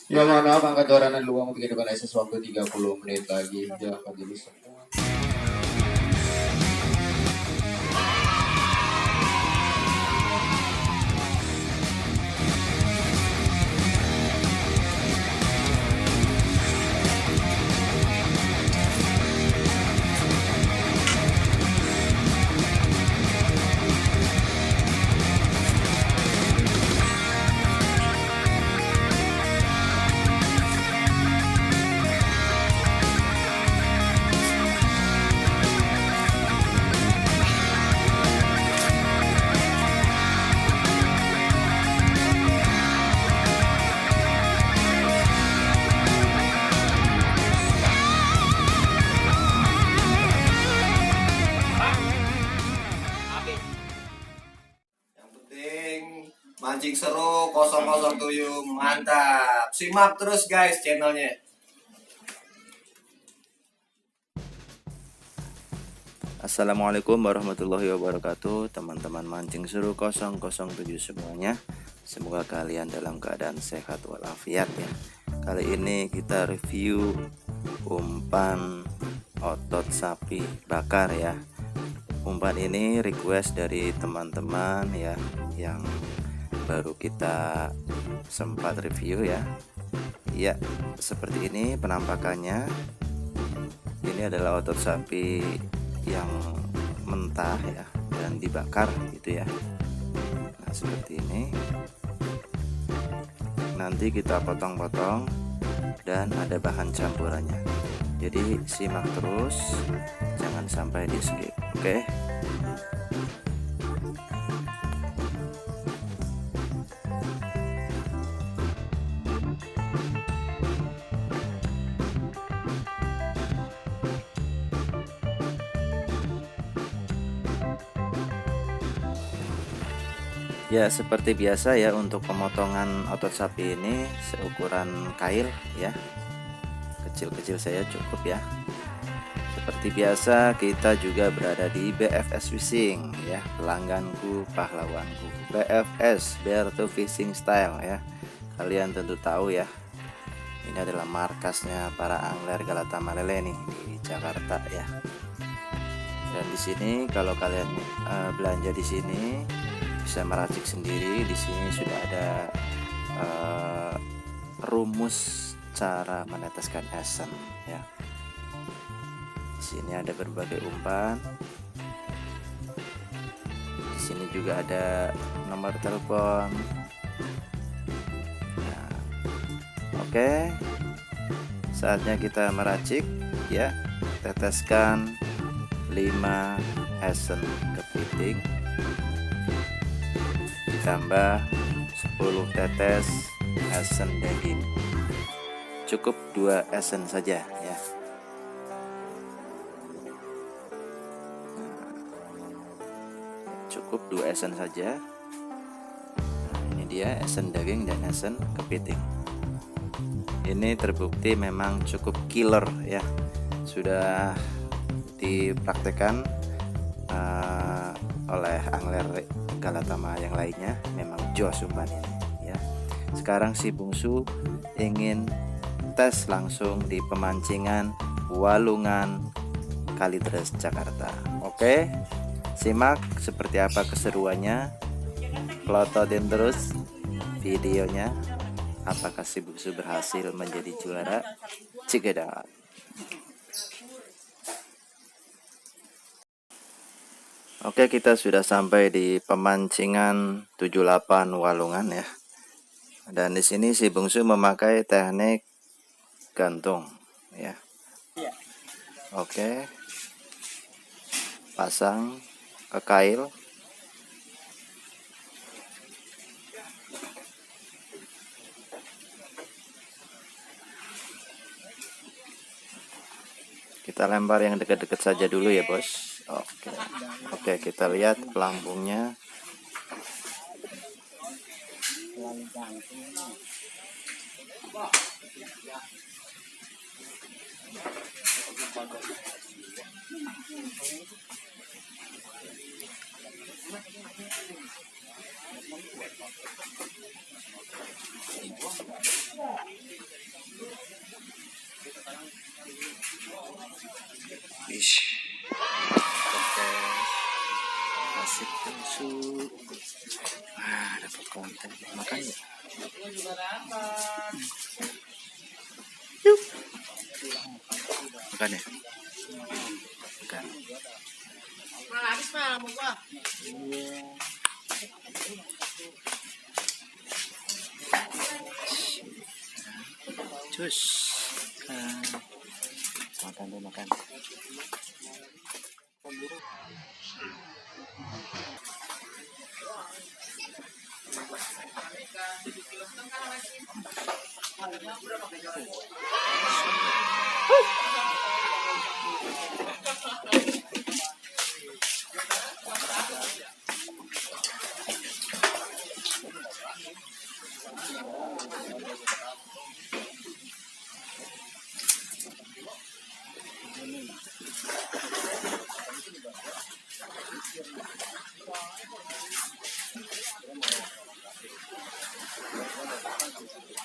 Ya mohon maaf angkat doranan luang untuk kehidupan SS waktu 30 menit lagi. Ya jadi semua. Mancing seru 007, mantap. Simak terus guys channelnya. Assalamualaikum warahmatullahi wabarakatuh. Teman-teman mancing seru 007 semuanya, semoga kalian dalam keadaan sehat walafiat ya. Kali ini kita review umpan otot sapi bakar ya. Umpan ini request dari teman-teman ya, yang baru kita sempat review ya. Ya, seperti ini penampakannya. Ini adalah otot sapi yang mentah ya dan dibakar gitu ya. Nah, seperti ini. Nanti kita potong-potong dan ada bahan campurannya. Jadi simak terus, jangan sampai di skip. Oke. Ya, seperti biasa ya, untuk pemotongan otot sapi ini seukuran kail ya. Kecil-kecil saya cukup ya. Seperti biasa kita juga berada di BFS Fishing ya, pelangganku, pahlawanku. BFS, Bear to Fishing Style ya. Kalian tentu tahu ya. Ini adalah markasnya para angler Galata Malele nih di Jakarta ya. Dan di sini kalau kalian belanja di sini bisa meracik sendiri. Di sini sudah ada rumus cara meneteskan esen ya. Di sini ada berbagai umpan. Di sini juga ada nomor telepon. Nah, oke. Saatnya kita meracik ya. Teteskan 5 esen kepiting, ditambah 10 tetes esen daging. Cukup 2 esen saja ya. Cukup 2 esen saja. Nah, ini dia esen daging dan esen kepiting. Ini terbukti memang cukup killer ya. Sudah dipraktekkan oleh angler Galatama yang lainnya, memang jos umpan ini ya. Sekarang si bungsu ingin tes langsung di pemancingan Walungan Kalideres Jakarta. Oke, simak seperti apa keseruannya. Plototin terus videonya. Apakah si bungsu berhasil menjadi juara? Cigedat. Oke, kita sudah sampai di pemancingan 78 Walungan ya. Dan di sini si bungsu memakai teknik gantung ya. Oke. Pasang ke kail. Kita lempar yang dekat-dekat saja dulu ya, Bos. Oke, kita lihat pelampungnya. Makan ya. Makan ya. Makan. Habis mah mau gua. Cus. Makan tuh makan.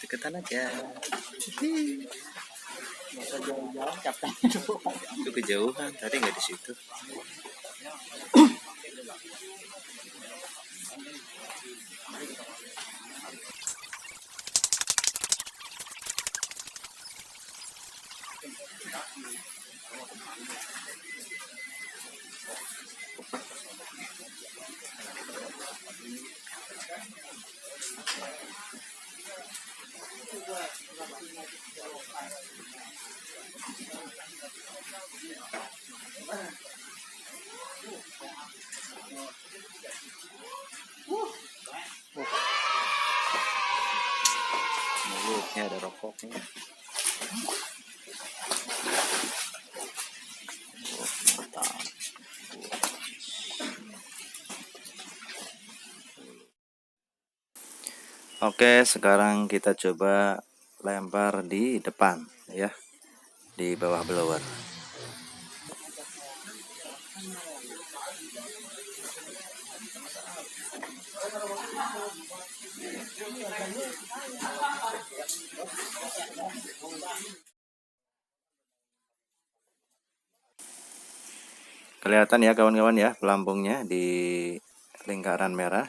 Deketan aja. Itu kejauhan, tadi nggak di situ. Mulutnya ada rokoknya. Mantap. Oke, sekarang kita coba lempar di depan ya, di bawah blower. Kelihatan ya kawan-kawan ya, pelampungnya di lingkaran merah.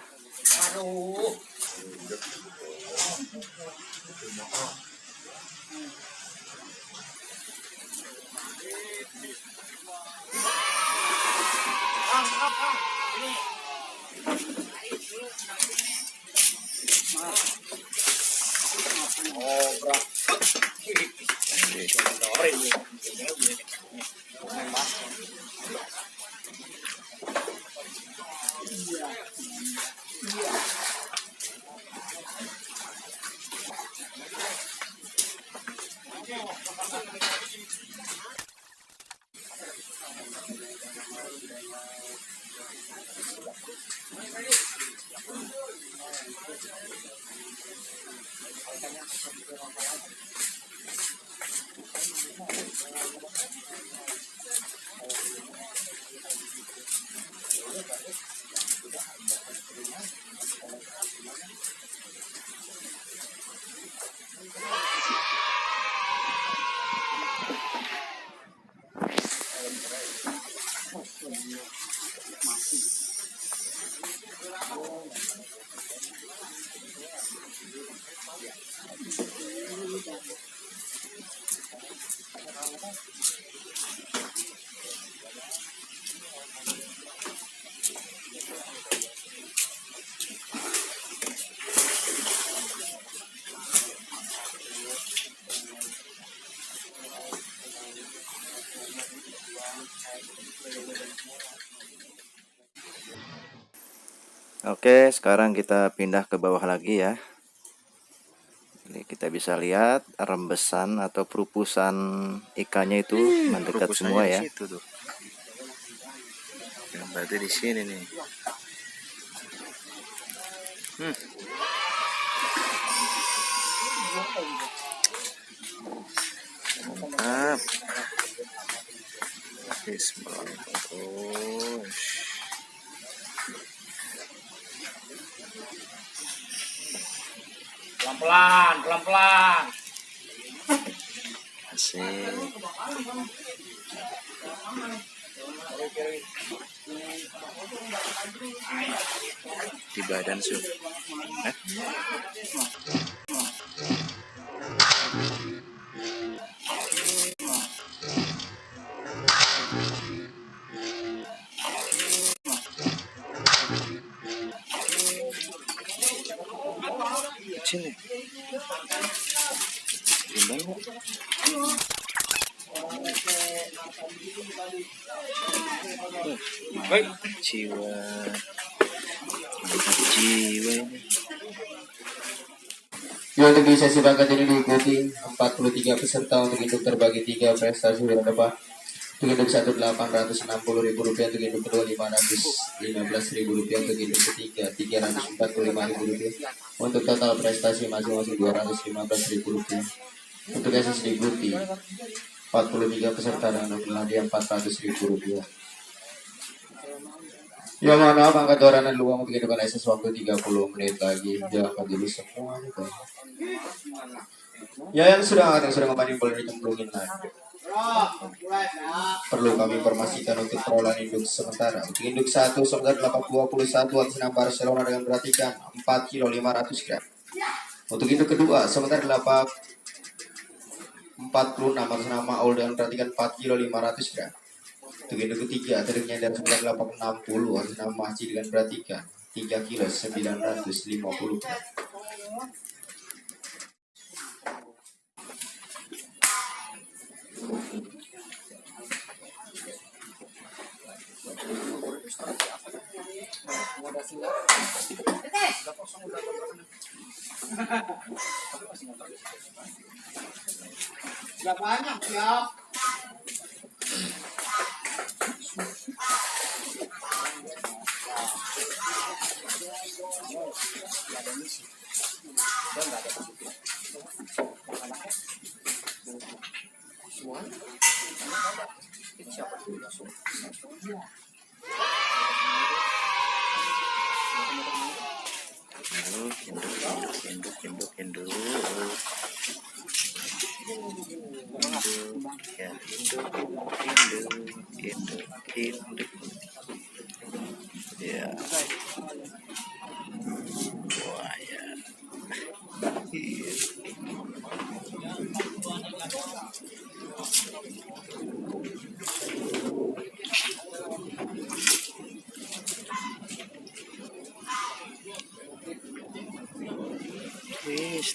Oke, sekarang kita pindah ke bawah lagi ya. Ini kita bisa lihat rembesan atau perupusan ikannya itu mendekat semua ya. Situ tuh. Yang berarti di sini nih. Mantap. Bismillah. Pelan-pelan, pelan-pelan. Asik. Di badan su. Eh? Sini. Timbang nggak? Jiwa. Mantap jiwa ini. Ya, untuk di sesi bangkat ini diikuti 43 peserta untuk induk terbagi 3 prestasi berdepan. Untuk induk 1 860.000 rupiah, untuk induk kedua 515.000 rupiah, untuk induk ketiga 345.000 rupiah. Untuk total prestasi masing-masing 215.000 rupiah. Untuk sesi diikuti 43 peserta dengan hadiah 400.000 rupiah. Ya, mohon maaf, angkat doran dan luang untuk kehidupan SS waktu 30 menit lagi. Ya, angkat dulu semua gitu. Ya, yang sudah ngebanding boleh dicemplungin lagi. Perlu kami informasikan untuk perolehan induk sementara. Untuk induk 1 sementara 821 atas nama Barcelona dengan berartikan 4 kilo 500 gram. Untuk induk kedua sementara 46 atas nama Aul dengan berartikan 4 kilo 500 gram. Untuk induk ketiga terdirinya dari sementara 860 atas nama Masjid dengan berartikan 3 kilo 950 gram. Ya banyak ya. Induk. Ya, induk. Ya. Wah, ya. Iya.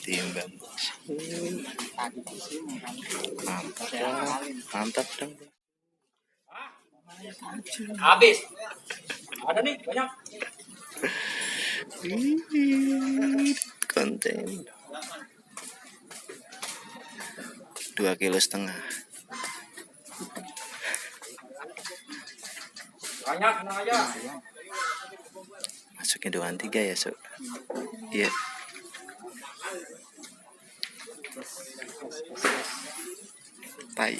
Timbang. Mantap dong. Habis. Ada nih banyak. Konten 2,5 kilo. Banyak tenang aja. Masukin doang 3 ya, Sok. Iya. Tai.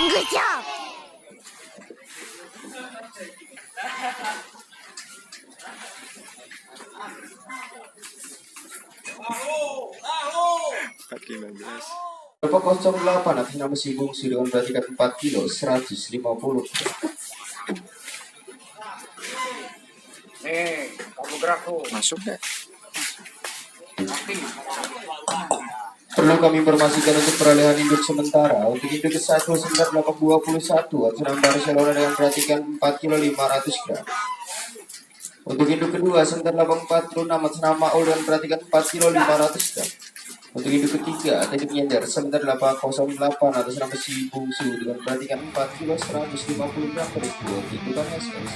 Good job. Berapa 08 atas nama si bungsu dengan berartikan 4 kilo 150 gram. Nih, kamu gerak tuh. Masuk nggak? Perlu kami informasikan untuk perolehan induk sementara. Untuk induk ke 1 sementara 821 atas nama Barcelona dengan berartikan 4 kilo 500 gram. Untuk induk kedua sementara 846 atas nama Aul dengan berartikan 4 kilo 500 gram. Untuk induk ketiga tadi nyender sementara 808 atas nama si bungsu dengan berartikan 4 kilo 150 gram per kilo. Itu kan SS.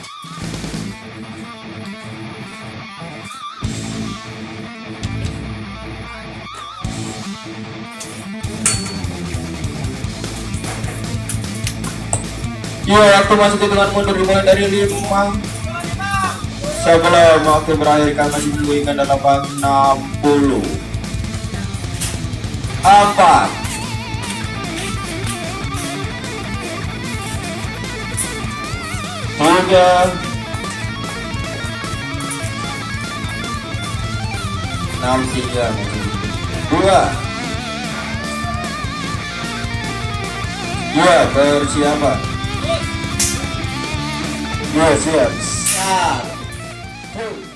Ya, waktu masuk hitungan mundur dimulai dari 5. Sebelum waktu berakhir kami masih menunggu dalam 60. 4. 3. 6-3 masih dua. Ya, persiapan. Ya, siap. Start.